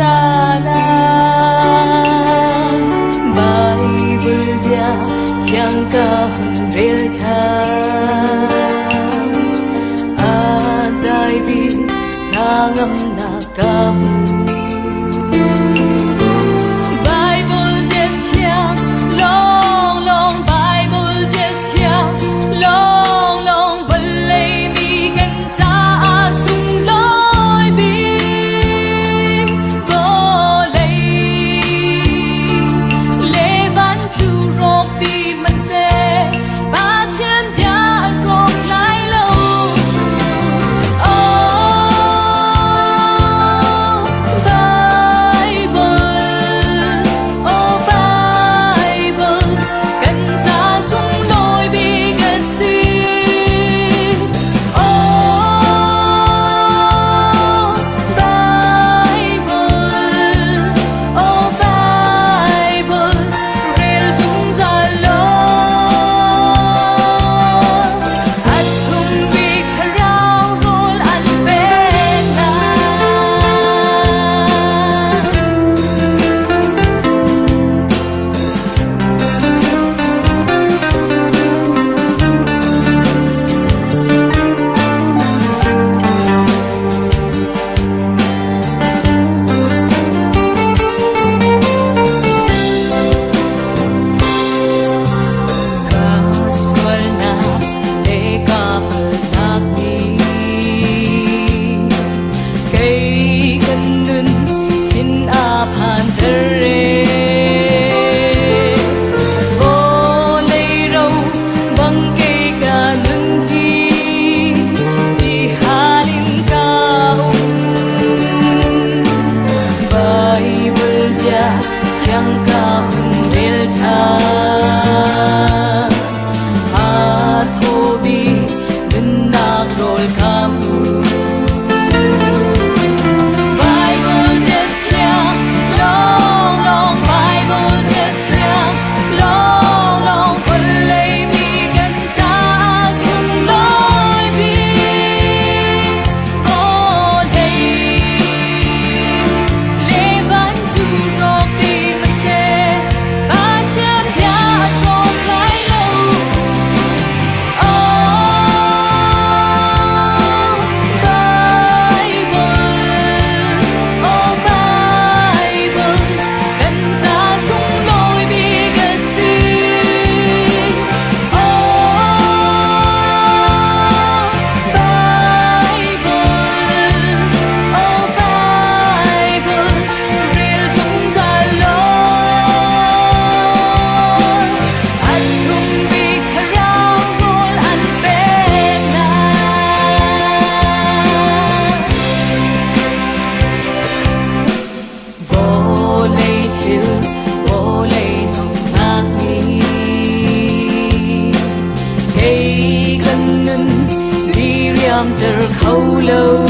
sana Bible dia chẳng cả hồn rêu tha Adai bi na ngam na kamu Bible biết chăng long long Bible biết chăng long long vẫn lấy mi gần ta sung lối bi vô lấy lê bán chu rộp đi mình sẽ ba chân đã rộp lại lâu chẳng cả hồn rêu tha thô bi nên nạc rồi kamu Bible biết chăng long long Bible biết chăng long long vẫn lấy mi gần ta sung lối bi có đây lê bán chu rộp đi ter khâu lâu